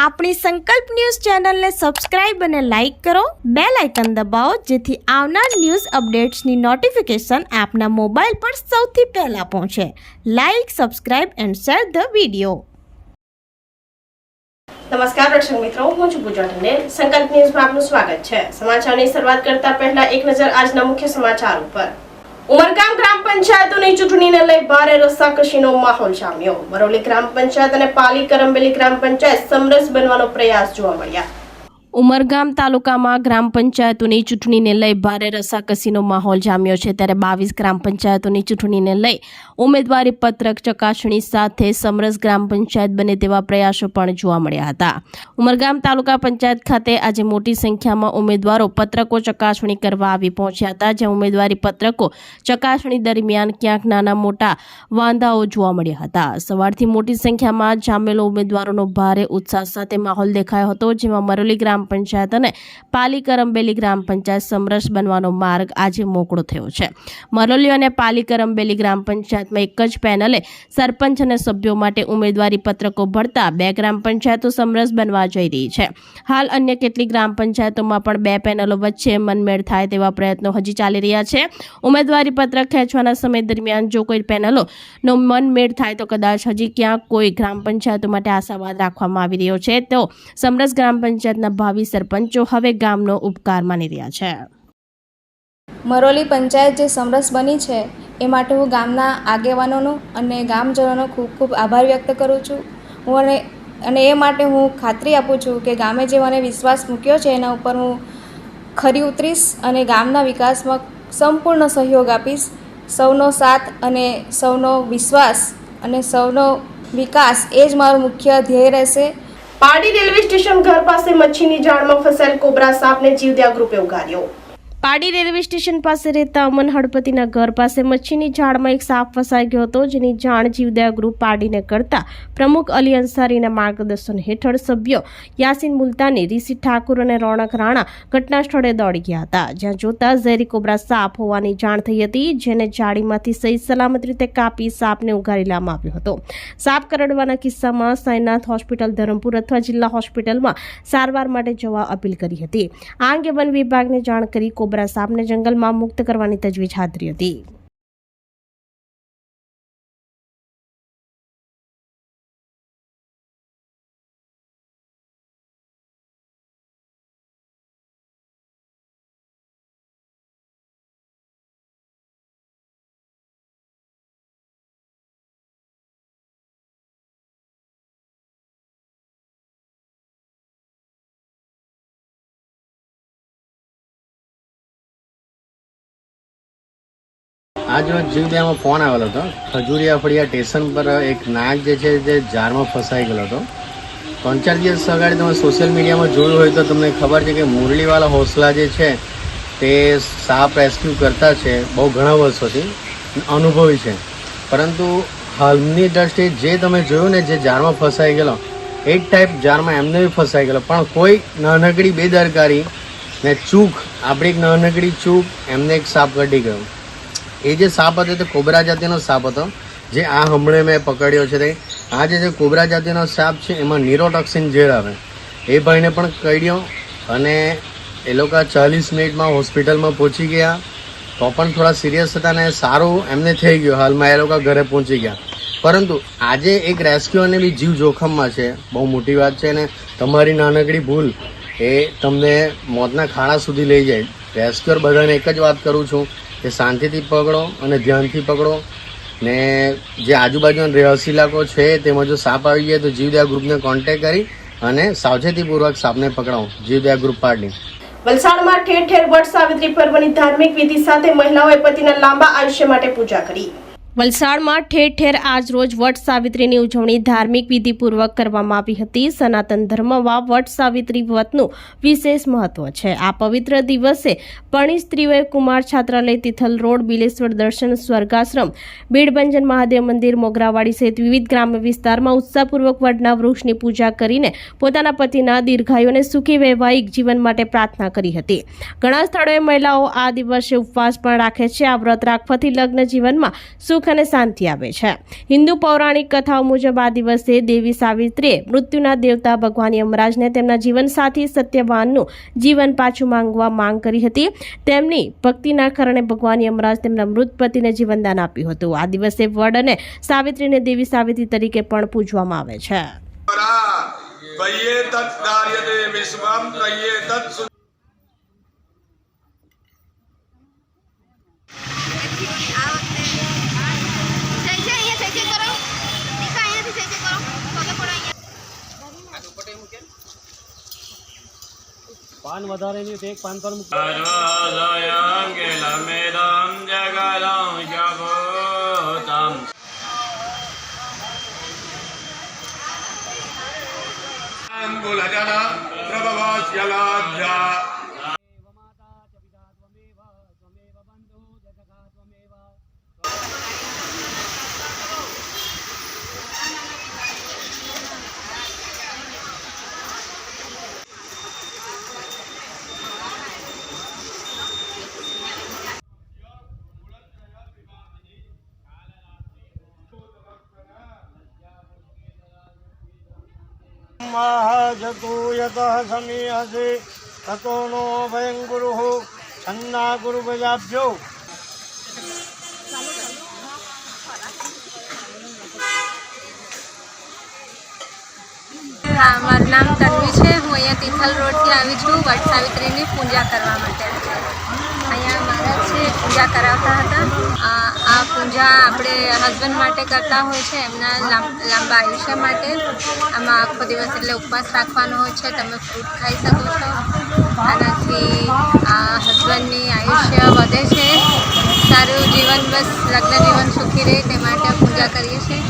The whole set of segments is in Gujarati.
આપણી સંકલ્પ ન્યૂઝ ચેનલને સબસ્ક્રાઇબ અને લાઇક કરો, બેલ આઇકન દબાવો જેથી આવનાર ન્યૂઝ અપડેટ્સની નોટિફિકેશન આપના મોબાઈલ પર સૌથી પહેલા પહોંચે. Like, subscribe and share the video. નમસ્કાર દર્શક મિત્રો, હું છું પૂજા ઢંડેલ. સંકલ્પ ન્યૂઝમાં આપનું સ્વાગત છે. સમાચારની શરૂઆત કરતા પહેલા એક નજર આજના મુખ્ય સમાચાર ઉપર. ઉમરગામ ગ્રામ પંચાયતોની ચૂંટણીને લઈ ભારે રસાકસીનો માહોલ જામ્યો. મરોલી ગ્રામ પંચાયત અને પાલી કરંબેલી ગ્રામ પંચાયત સમરસ બનવાનો પ્રયાસ જોવા મળ્યા. ઉમરગામ તાલુકામાં ગ્રામ પંચાયતોની ચૂંટણીને લઈ ભારે રસાકસીનો માહોલ જામ્યો છે. ત્યારે 22 ગ્રામ પંચાયતોની ચૂંટણીને લઈ ઉમેદવારી પત્રક ચકાસણી સાથે સમરસ ગ્રામ પંચાયત બને તેવા પ્રયાસો પણ જોવા મળ્યા હતા. ઉમરગામ તાલુકા પંચાયત ખાતે આજે મોટી સંખ્યામાં ઉમેદવારો પત્રકો ચકાસણી કરવા આવી પહોંચ્યા હતા. જ્યાં ઉમેદવારી પત્રકો ચકાસણી દરમિયાન ક્યાંક નાના મોટા વાંધાઓ જોવા મળ્યા હતા. સવારથી મોટી સંખ્યામાં જામેલો ઉમેદવારોનો ભારે ઉત્સાહ સાથે માહોલ દેખાયો હતો. જેમાં મરોલી ગ્રામ પંચાયત અને પાલી કરંબેલી ગ્રામ પંચાયત સમરસ બનવાનો માર્ગ આજે મોકળો થયો છે. મરોલી અને પાલી કરંબેલી ગ્રામ પંચાયતમાં એક જ પેનલે સરપંચ અને સભ્યો માટે ઉમેદવારી પત્રકો ભરતા 2 ગ્રામ પંચાયતો સમરસ બનવા જઈ રહી છે. હાલ અન્ય કેટલીક ગ્રામ પંચાયતોમાં પણ 2 પેનલો વચ્ચે મનમેળ થાય તેવા પ્રયત્નો હજી ચાલી રહ્યા છે. ઉમેદવારી પત્રક ખેંચવાના સમય દરમિયાન જો કોઈ પેનલોનો મનમેળ થાય તો કદાચ હજી ક્યાંક કોઈ ગ્રામ પંચાયતો માટે આશાવાદ રાખવામાં આવી રહ્યો છે. તો સમરસ ગ્રામ પંચાયતના ભાવિ સરપંચો હવે ગામનો ઉપકાર માની રહ્યા છે. મરોલી પંચાયત જે સમરસ બની છે એ માટે હું ગામના આગેવાનોનો અને ગામજનોનો ખૂબ ખૂબ આભાર વ્યક્ત કરું છું. અને એ માટે હું ખાતરી આપું છું કે ગામે જે મને વિશ્વાસ મૂક્યો છે એના ઉપર હું ખરી ઉતરીશ અને ગામના વિકાસમાં સંપૂર્ણ સહયોગ આપીશ. સૌનો સાથ અને સૌનો વિશ્વાસ અને સૌનો વિકાસ એ જ મારું મુખ્ય ધ્યેય રહેશે. પારડી રેલવે સ્ટેશન ઘર પાસે મચ્છીની જાળમાં ફસાયેલ કોબરા સાપને જીવદયા ગ્રુપે ઉગાર્યો. પારડી રેલવે સ્ટેશન પાસે રહેતા અમન હળપતિના ઘર પાસે મચ્છીની જાળમાં એક સાપ ફસાઈ ગયો હતો. જેની જાણ જીવદયા ગ્રુપ પારડીને કરતા પ્રમુખ અલી અંસારીના માર્ગદર્શન હેઠળ સભ્યો યાસીન મુલતાની, ઋષિ ઠાકુર અને રોનક રાણા ઘટના સ્થળે દોડી ગયા હતા. જ્યાં જોતા ઝેરી કોબરા સાપ હોવાની જાણ થઈ હતી. જેને જાળીમાંથી સહી સલામત રીતે કાપી સાપને ઉગારી લેવામાં આવ્યો હતો. સાપ કરડવાના કિસ્સામાં સાઈનાથ હોસ્પિટલ ધરમપુર અથવા જિલ્લા હોસ્પિટલમાં સારવાર માટે જવા અપીલ કરી હતી. આ અંગે વન વિભાગને જાણ કરી કોબરા સાપને જંગલમાં મુક્ત કરવાની તજવીજ હાથ ધરી હતી. આજ રોજ જીવદયામાં ફોન આવેલો હતો. ખજૂરિયા ફળિયા સ્ટેશન પર એક નાગ જે છે તે જારમાં ફસાઈ ગયેલો હતો. 3-4 દિવસ અગાડી તમે સોશિયલ મીડિયામાં જોયું હોય તો તમને ખબર છે કે મુરલીવાલા હોસલા જે છે તે સાપ રેસ્ક્યુ કરતા છે બહુ ઘણા વર્ષોથી, અનુભવી છે. પરંતુ હાલની દ્રષ્ટિએ જે તમે જોયું ને, જે જારમાં ફસાઈ ગયેલો એ જ ટાઈપ જારમાં એમને બી ફસાઈ ગયેલો. પણ કોઈ નાનકડી બેદરકારી ને ચૂક, આપણી એક નાનકડી ચૂક એમને એક સાપ કઢી ગયો. એ જે સાપ હતો તે કોબરા જાતિનો સાપ હતો. જે આ હમણાં મેં પકડ્યો છે તે આ જે કોબરા જાતિનો સાપ છે એમાં નિરોટોક્સિન ઝેર આવે. એ ભાઈને પણ કઢ્યો અને એ લોકો 40 મિનિટમાં હોસ્પિટલમાં પહોંચી ગયા. તો પણ થોડા સિરિયસ હતા ને સારું એમને થઈ ગયું. હાલમાં એ લોકો ઘરે પહોંચી ગયા. પરંતુ આજે એક રેસ્ક્યુઅરને બી જીવ જોખમમાં છે. બહુ મોટી વાત છે. ને તમારી નાનકડી ભૂલ એ તમને મોતના ખાડા સુધી લઈ જાય. રેસ્ક્યુઅર બધાને એક જ વાત કરું છું કે શાંતિથી પકડો અને ધ્યાનથી પકડો. ને જે આજુબાજુના રહેવાસી ઇલાકો છે તેમાં જો સાપ આવી જાય તો જીવદયા ગ્રુપને કોન્ટેક્ટ કરી અને સાવચેતીપૂર્વક સાપને પકડાવો. જીવદયા ગ્રુપ પાર્ટી. વલસાડમાં ઠેર ઠેર વટ સાવિત્રી પર્વની ધાર્મિક વિધિ સાથે મહિલાઓએ પતિના લાંબા આયુષ્ય માટે પૂજા કરી. વલસાડમાં ઠેર ઠેર આજ રોજ વટ સાવિત્રીની ઉજવણી ધાર્મિક વિધિપૂર્વક કરવામાં આવી હતી. સનાતન ધર્મમાં વટ સાવિત્રી વ્રતનું વિશેષ મહત્વ છે. આ પવિત્ર દિવસે પરણી સ્ત્રીઓએ કુમાર છાત્રાલય, તિથલ રોડ, બિલેશ્વર દર્શન, સ્વર્ગાશ્રમ, બીડભંજન મહાદેવ મંદિર, મોગરાવાડી સહિત વિવિધ ગ્રામ્ય વિસ્તારમાં ઉત્સાહપૂર્વક વડના વૃક્ષની પૂજા કરીને પોતાના પતિના દીર્ઘાયુ અને સુખી વૈવાહિક જીવન માટે પ્રાર્થના કરી હતી. ઘણા સ્થળોએ મહિલાઓ આ દિવસે ઉપવાસ પણ રાખે છે. આ વ્રત રાખવાથી લગ્ન જીવનમાં સુખ સુખ અને શાંતિ આવે છે. હિન્દુ પૌરાણિક કથાઓ મુજબ આ દિવસે દેવી સાવિત્રીએ મૃત્યુના દેવતા ભગવાન યમરાજને તેમના જીવનસાથી સત્યવાનનું જીવન પાછું માંગવા માંગ કરી હતી. તેમની ભક્તિના કારણે ભગવાન યમરાજ તેમના મૃત પતિને જીવનદાન આપ્યું હતું. આ દિવસે વડ અને સાવિત્રીને દેવી સાવિત્રી તરીકે પણ પૂજવામાં આવે છે. પાન વધારે નહીં તો એક પાન પર મૂક. जतु यतः समीहसे ततो नो भयं गुरुः छन्ना गुरुभजाभ्यो. મારું નામ તન્વી છે. હું અહીંયા તિથલ રોડથી આવી છું વટ સાવિત્રીની પૂજા કરવા માટે. અહીંયા મહારાજ છે પૂજા કરાવતા હતા. આ પૂજા આપણે હસબન્ડ માટે કરતા હોય છે, એમના લાંબા આયુષ્ય માટે. આમાં આખો દિવસ એટલે ઉપવાસ રાખવાનો હોય છે. તમે ફ્રૂટ ખાઈ શકો છો. આનાથી હસબન્ડની આયુષ્ય વધે છે, સારું જીવન, બસ લગ્ન જીવન સુખી રહે તે માટે પૂજા કરીએ છીએ.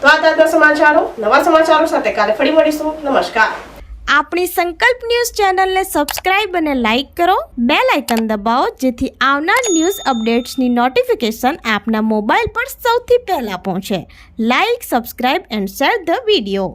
તો આ તાજા સમાચારો. નવા સમાચારો સાથે કાલે ફરી મળીશું. નમસ્કાર. આપણી સંકલ્પ ન્યૂઝ ચેનલને સબસ્ક્રાઇબ અને લાઇક કરો. બેલ આઇકન દબાવો જેથી આવનાર ન્યૂઝ અપડેટ્સની નોટિફિકેશન આપના મોબાઈલ પર સૌથી પહેલા પહોંચે. Like, subscribe and share the video.